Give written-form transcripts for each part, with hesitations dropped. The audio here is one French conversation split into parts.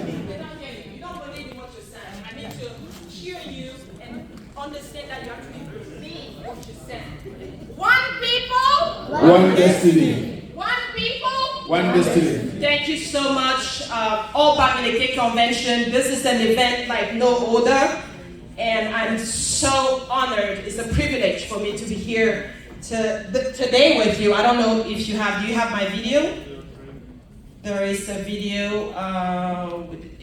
You don't believe in what you're saying. I need to hear you and understand that you actually believe what you're saying. One people, one destiny. One people, One destiny. Thank you so much. All Bamileke Convention. This is an event like no other, and I'm so honored. It's a privilege for me to be here today with you. I don't know if you have. Do you have my video? There is a video with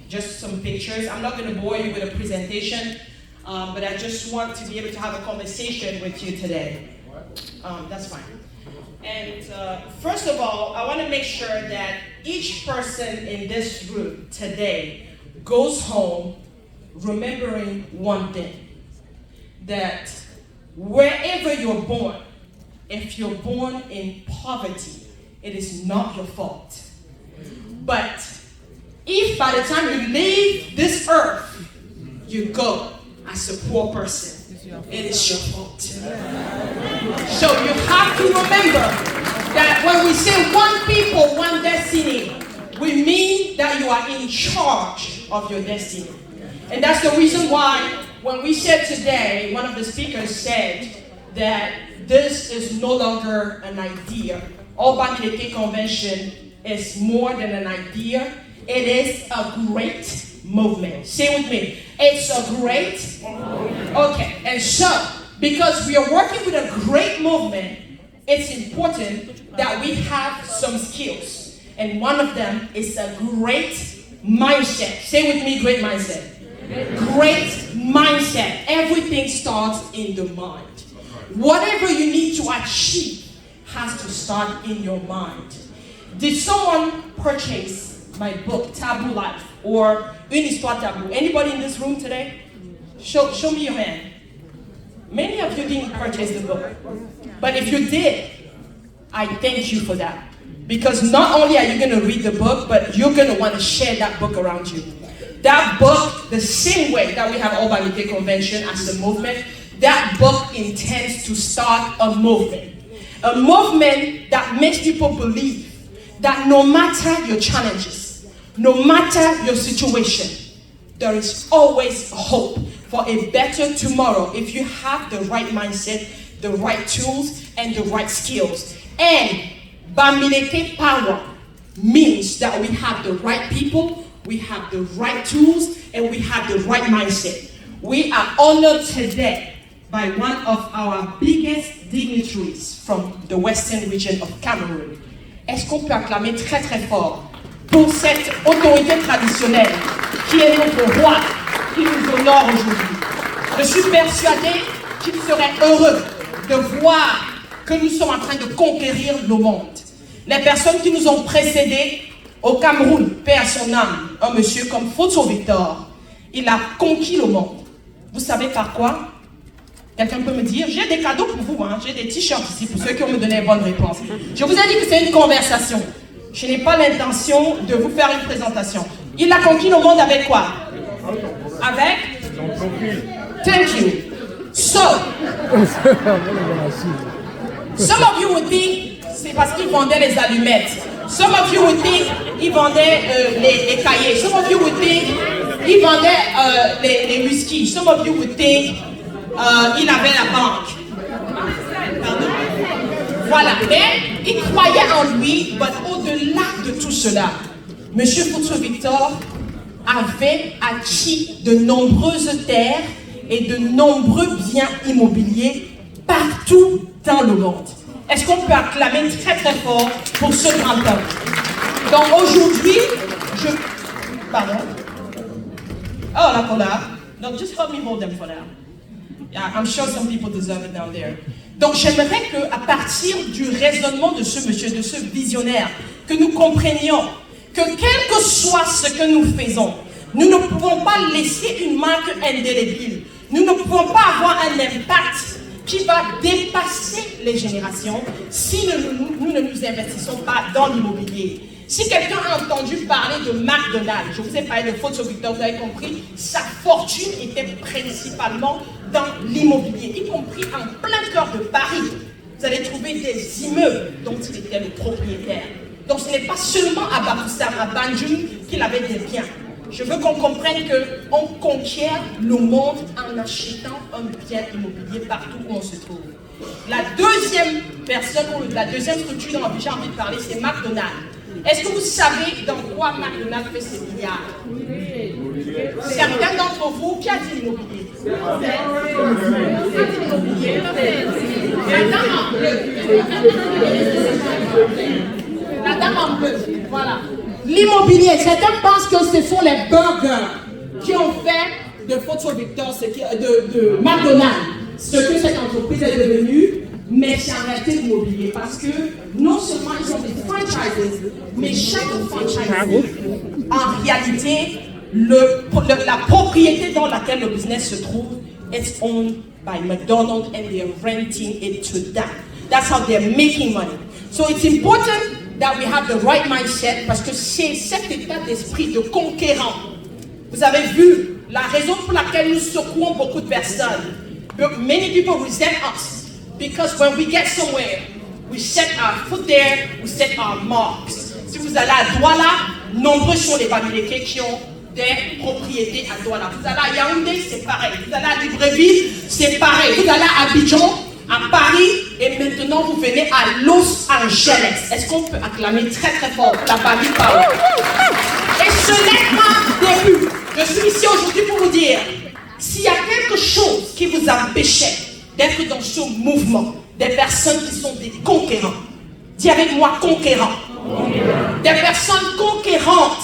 just some pictures. I'm not going to bore you with a presentation, but I just want to be able to have a conversation with you today. That's fine. And first of all, I want to make sure that each person in this room today goes home remembering one thing. That wherever you're born, if you're born in poverty, it is not your fault. But if by the time you leave this earth, you go as a poor person, it is your fault. So you have to remember that when we say one people, one destiny, we mean that you are in charge of your destiny. And that's the reason why when we said today, one of the speakers said that this is no longer an idea. All Bamileke Convention is more than an idea. It is a great movement. Say with me, it's a great movement. Okay, and so, because we are working with a great movement, it's important that we have some skills. And one of them is a great mindset. Say with me, great mindset. Great mindset. Everything starts in the mind. Whatever you need to achieve has to start in your mind. Did someone purchase my book, Taboo Life, or Une Histoire Taboo? Anybody in this room today? Show me your hand. Many of you didn't purchase the book. But if you did, I thank you for that. Because not only are you going to read the book, but you're going to want to share that book around you. That book, the same way that we have All Bamileke Convention as a movement, that book intends to start a movement. A movement that makes people believe that no matter your challenges, no matter your situation, there is always hope for a better tomorrow if you have the right mindset, the right tools, and the right skills. And Bamileke Power means that we have the right people, we have the right tools, and we have the right mindset. We are honored today by one of our biggest dignitaries from the western region of Cameroon. Est-ce qu'on peut acclamer très très fort pour cette autorité traditionnelle qui est notre roi, qui nous honore aujourd'hui? Je suis persuadée qu'il serait heureux de voir que nous sommes en train de conquérir le monde. Les personnes qui nous ont précédés au Cameroun, paix à son âme, un monsieur comme Photo Victor, il a conquis le monde. Vous savez par quoi? Quelqu'un peut me dire, j'ai des cadeaux pour vous, hein. J'ai des t-shirts ici pour ceux qui ont me donné les bonnes réponses. Je vous ai dit que c'est une conversation. Je n'ai pas l'intention de vous faire une présentation. Il a conquis le monde avec quoi? Avec? Thank you. So, some of you would think c'est parce qu'il vendait les allumettes. Some of you would think il vendait les cahiers. Some of you would think il vendait les whisky. Some of you would think il avait la banque. Pardon. Voilà, mais il croyait en lui, mais au-delà de tout cela, Monsieur Foutre Victor avait acquis de nombreuses terres et de nombreux biens immobiliers partout dans le monde. Est-ce qu'on peut acclamer très très fort pour ce grand homme? Donc aujourd'hui, Pardon? Oh, la collab. No, just help me hold them for now. Yeah, I'm sure some people deserve it down there. Donc j'aimerais qu'à partir du raisonnement de ce monsieur, de ce visionnaire, que nous comprenions que quel que soit ce que nous faisons, nous ne pouvons pas laisser une marque indélébile. Nous ne pouvons pas avoir un impact qui va dépasser les générations si nous ne nous investissons pas dans l'immobilier. Si quelqu'un a entendu parler de McDonald's, je vous ai parlé de Photo Victor, vous avez compris, sa fortune était principalement dans l'immobilier, y compris en plein cœur de Paris. Vous allez trouver des immeubles dont il était le propriétaire. Donc ce n'est pas seulement à Bafoussam, à Banjul qu'il avait des biens. Je veux qu'on comprenne qu'on conquiert le monde en achetant un bien immobilier partout où on se trouve. La deuxième personne, ou la deuxième structure dont j'ai envie de parler, c'est McDonald's. Est-ce que vous savez dans quoi McDonald's fait ses milliards? Certains d'entre vous, qui a dit l'immobilier? La dame en bleu. La dame en bleu, voilà. L'immobilier, certains pensent que ce sont les burgers qui ont fait de Photo Victor, de McDonald's, ce que cette entreprise est devenue, mais c'est en réalité l'immobilier. Parce que non seulement ils ont des franchises, mais chaque franchise, en réalité, la propriété dans laquelle le business se trouve est owned by McDonald's and they're renting it to them. That's how they're making money. So it's important that we have the right mindset parce que c'est cet état d'esprit de conquérant. Vous avez vu la raison pour laquelle nous secouons beaucoup de personnes. Many people resent us because when we get somewhere, we set our foot there, we set our marks. Si vous allez à Douala, nombreux sont les Bamileke qui ont des propriétés à Douala. Vous allez à Yaoundé, c'est pareil. Vous allez à Libreville, c'est pareil. Vous allez à Abidjan, à Paris, et maintenant vous venez à Los Angeles. Est-ce qu'on peut acclamer très très fort la famille Power? Et ce n'est pas le début. Je suis ici aujourd'hui pour vous dire, s'il y a quelque chose qui vous empêchait d'être dans ce mouvement, des personnes qui sont des conquérants, dis avec moi conquérants, des personnes conquérantes,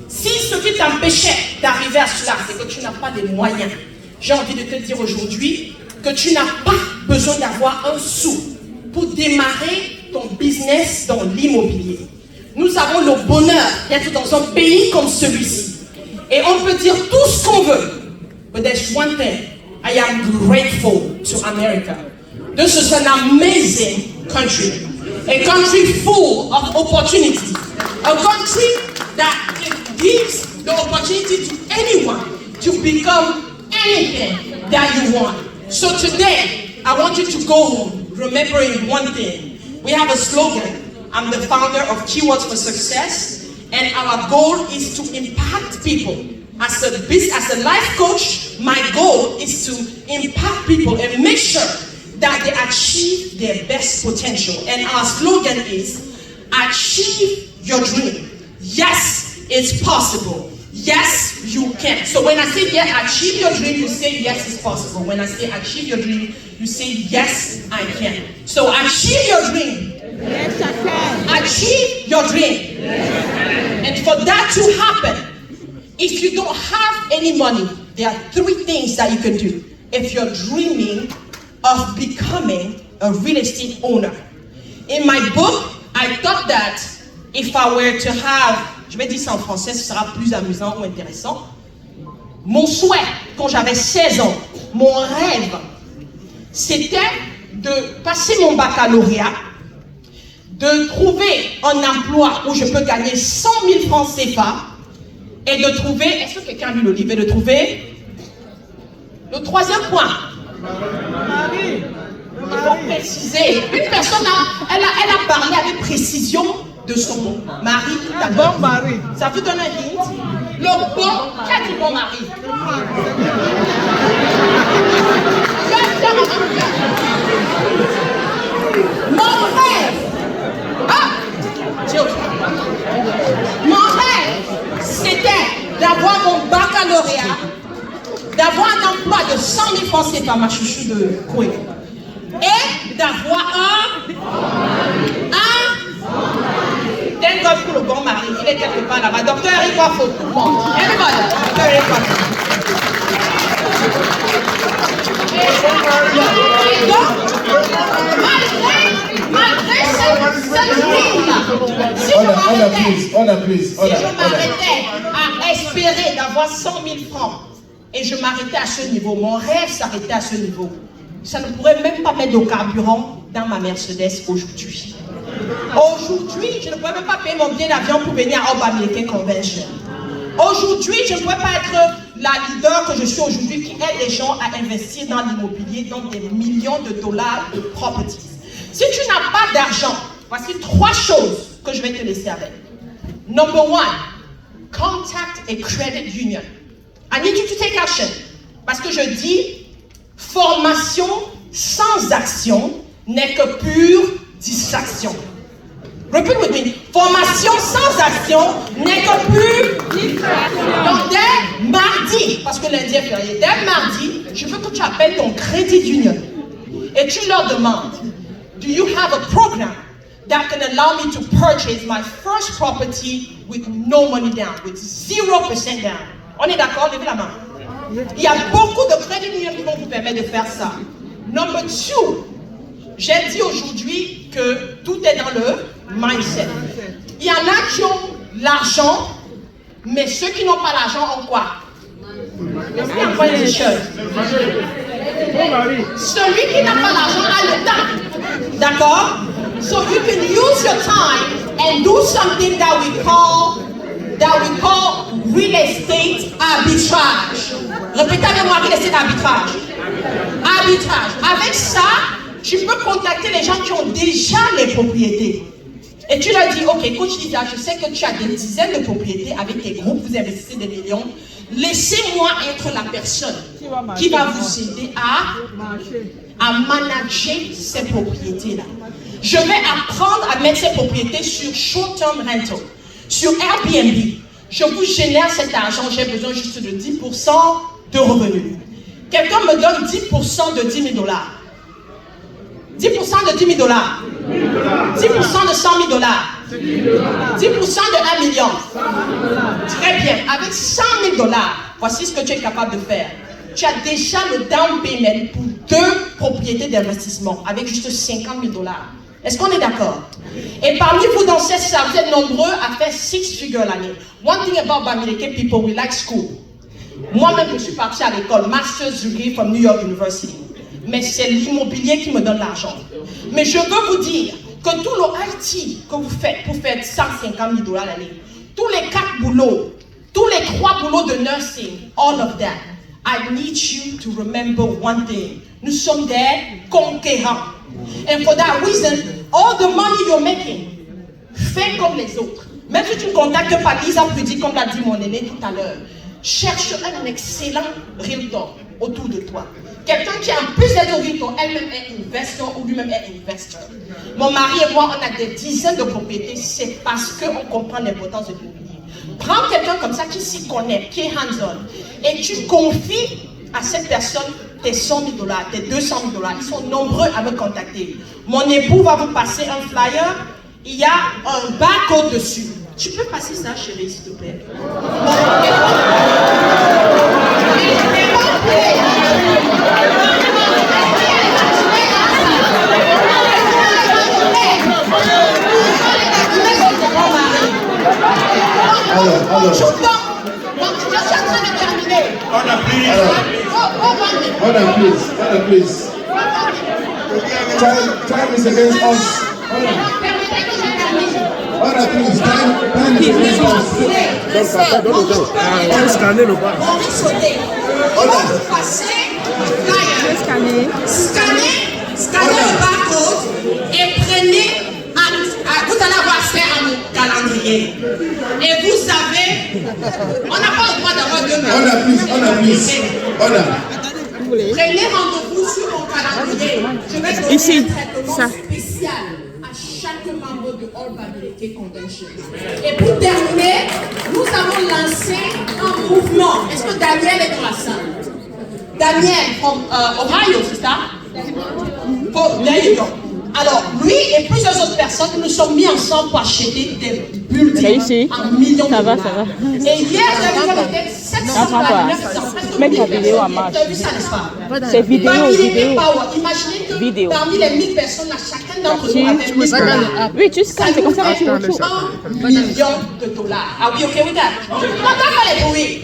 si ce qui t'empêchait d'arriver à cela, c'est que tu n'as pas de moyens, j'ai envie de te dire aujourd'hui que tu n'as pas besoin d'avoir un sou pour démarrer ton business dans l'immobilier. Nous avons le bonheur d'être dans un pays comme celui-ci. Et on peut dire tout ce qu'on veut. But there's one thing. I am grateful to America. This is an amazing country. A country full of opportunity. A country that gives the opportunity to anyone to become anything that you want. So today, I want you to go home remembering one thing. We have a slogan. I'm the founder of Keywords for Success, and our goal is to impact people. As a life coach, my goal is to impact people and make sure that they achieve their best potential. And our slogan is, achieve your dream. Yes, it's possible. Yes, you can. So when I say yeah, achieve your dream, you say yes, it's possible. When I say achieve your dream, you say yes, I can. So achieve your dream. Yes, I can. Achieve your dream. Yes. And for that to happen, if you don't have any money, there are three things that you can do. If you're dreaming of becoming a real estate owner. In my book, I thought that if I were to have, je vais dire ça en français, ce sera plus amusant ou intéressant. Mon souhait, quand j'avais 16 ans, mon rêve, c'était de passer mon baccalauréat, de trouver un emploi où je peux gagner 100 000 francs CFA et de trouver, est-ce que quelqu'un a lu le livre, et de trouver le troisième point. Marie. Il faut préciser. Une personne, elle a parlé avec précision de son mari. Bon mari. Ça vous donne un hint. Le bon, qui a dit bon mari? Mon rêve. Mon rêve, c'était d'avoir mon baccalauréat, d'avoir un emploi de 100 000 francs CFA, ma chouchou de Koué, et d'avoir thank God pour le bon mari, il est quelque part là-bas. Docteur Eric Wafo, bon, everybody, Docteur Eric Wafo. Et donc, malgré cette ligne-là, si je m'arrêtais à espérer d'avoir 100 000 francs et je m'arrêtais à ce niveau, mon rêve s'arrêtait à ce niveau, ça ne pourrait même pas mettre de carburant dans ma Mercedes aujourd'hui. Aujourd'hui, je ne pourrais même pas payer mon billet d'avion pour venir à Obamileke Convention. Aujourd'hui, je ne pourrais pas être la leader que je suis aujourd'hui qui aide les gens à investir dans l'immobilier, dans des millions de dollars de properties. Si tu n'as pas d'argent Voici 3 choses que je vais te laisser avec. Number 1, contact a credit union. I need you to take action. Parce que je dis, formation sans action n'est que pure distraction. Repeat with me. Formation sans action n'est que pure distraction. Donc dès mardi, parce que lundi est férié, dès mardi, je veux que tu appelles ton credit union et tu leur demandes, do you have a program that can allow me to purchase my first property with no money down, with 0% down? On est d'accord? Levez la main. Il y a beaucoup de crédits unions qui vont vous permettre de faire ça. Number 2, j'ai dit aujourd'hui que tout est dans le mindset. Il y en a qui ont l'argent, mais ceux qui n'ont pas l'argent ont quoi? Celui qui n'a pas l'argent a le temps. D'accord? So you can use your time and do something that we call real estate arbitrage. Répétez avec moi, real estate arbitrage. Arbitrage. Avec ça, tu peux contacter les gens qui ont déjà les propriétés. Et tu leur dis, ok, coach Lisa, je sais que tu as des dizaines de propriétés avec tes groupes, vous investissez des millions. Laissez-moi être la personne qui va vous aider à manager ces propriétés-là. Je vais apprendre à mettre ces propriétés sur short-term rental, sur Airbnb. Je vous génère cet argent, j'ai besoin juste de 10% de revenus. Quelqu'un me donne 10% de 10 000 $. 10% de 10 000 $. 10% de 100 000 $. 10% de 1 million. Très bien. Avec 100 000 $, voici ce que tu es capable de faire. Tu as déjà le down payment pour 2 propriétés d'investissement avec juste 50 000 $. Est-ce qu'on est d'accord? Et parmi vous dans cette salle, vous êtes nombreux à faire 6 figures l'année. One thing about Bamileke people, we like school. Moi-même, je suis partie à l'école, master's degree from New York University. Mais c'est l'immobilier qui me donne l'argent. Mais je veux vous dire que tout le IT que vous faites pour faire 150 000 $ l'année, tous les 4 boulots, tous les 3 boulots de nursing, all of that, I need you to remember one thing. Nous sommes des conquérants. And for that reason, all the money you're making, fais comme les autres. Même si tu ne contactes pas Lisa Prudi, comme l'a dit mon aîné tout à l'heure, cherche un excellent realtor autour de toi. Quelqu'un qui, en plus d'être realtor, elle-même est investor ou lui-même est investor. Mon mari et moi, on a des dizaines de propriétés. C'est parce qu'on comprend l'importance de l'immobilier. Prends quelqu'un comme ça qui s'y connaît, qui est hands-on, et tu confies à cette personne tes 100 000 $, tes 200 000 $. Ils sont nombreux à me contacter. Mon époux va vous passer un flyer. Il y a un barcode dessus. Tu peux passer ça, chérie, s'il te plaît? Alors. Je suis en train de terminer. Hold on, please. Time is against us. Hold on, please. Time is against us. Scanner le bas. Scannez le barcode et prenez. Vous allez avoir accès à mon calendrier. Et vous savez, on n'a pas le droit d'avoir 2 minutes. Hold on. Prenez rendez-vous sur mon calendrier. Je vais donner un traitement spécial à chaque membre de All Bamileke Convention. Et pour terminer, nous avons lancé un mouvement. Est-ce que Daniel est dans la salle? Daniel, from Ohio, c'est ça? There you go. Alors, lui et plusieurs autres personnes, nous sommes mis ensemble pour acheter des buildings en millions de dollars. Et hier, la vidéo était 729 Mets ta vidéo en marche. Tu as vu ça, n'est-ce pas? C'est vidéo. Imaginez que parmi les 1000 personnes, chacun d'entre nous avait 1000 $. Oui, tu scannes, c'est comme ça que tu retrouves. 1 million de dollars. Are we okay with that? On va faire les bruits.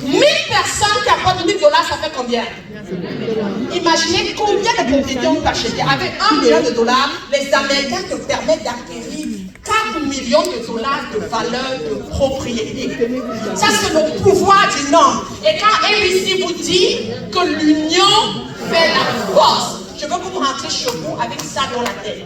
1000 personnes qui apportent 1000 $, ça fait combien? Imaginez combien de propriétés on peut acheter. Avec 1 million de dollars, les Américains te permettent d'acquérir 4 millions de dollars de valeur de propriété. Ça, c'est le pouvoir du nombre. Et quand ABC vous dit que l'union fait la force, je veux que vous rentrez chez vous avec ça dans la tête.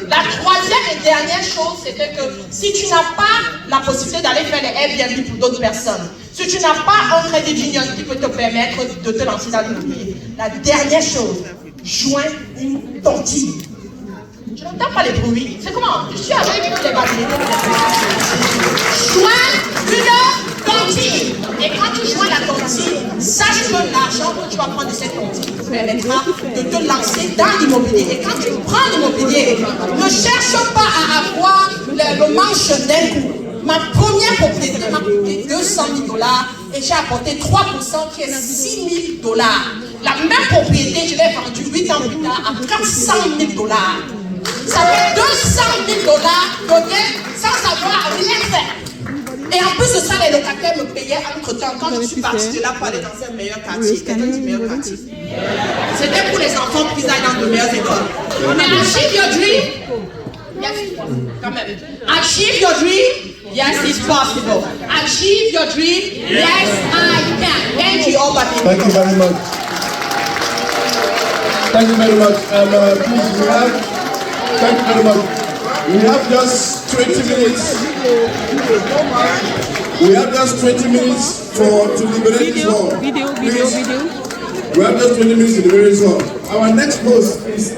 La troisième et dernière chose, c'était que si tu n'as pas la possibilité d'aller faire les Airbnb pour d'autres personnes, si tu n'as pas un crédit d'union qui peut te permettre de te lancer dans l'immobilier, la dernière chose, joins une tontine. Je n'entends pas les bruits. C'est comment? Je suis avec les batteries. Joins une tontine. Et quand tu joins la tontine, sache que l'argent que tu vas prendre de cette tontine te permettra de te lancer dans l'immobilier. Et quand tu prends l'immobilier, ne cherche pas à avoir le manche d'un coup. Ma première propriété m'a coûté 200 000 $ et j'ai apporté 3% qui est 6 000 $. La même propriété, je l'ai vendue 8 ans plus tard à 400 000 $. Ça fait 200 000 $ donnés sans avoir rien fait. Et en plus de ça, les locataires me payaient entre-temps. Quand je suis partie de là pour aller dans un meilleur quartier, quelqu'un dit meilleur quartier. C'était pour les enfants qui aillent dans de meilleures écoles. Mais achieve your dream. Yes, quand même. Achieve your dream. Yes, it's possible. Achieve your dream. Yes, I can. Thank you all, buddy. Thank you very much. Thank you very much. Please, thank you very much. We have just 20 minutes. We have just 20 minutes to liberate this hall. Video. We have just 20 minutes to liberate this hall. Our next host is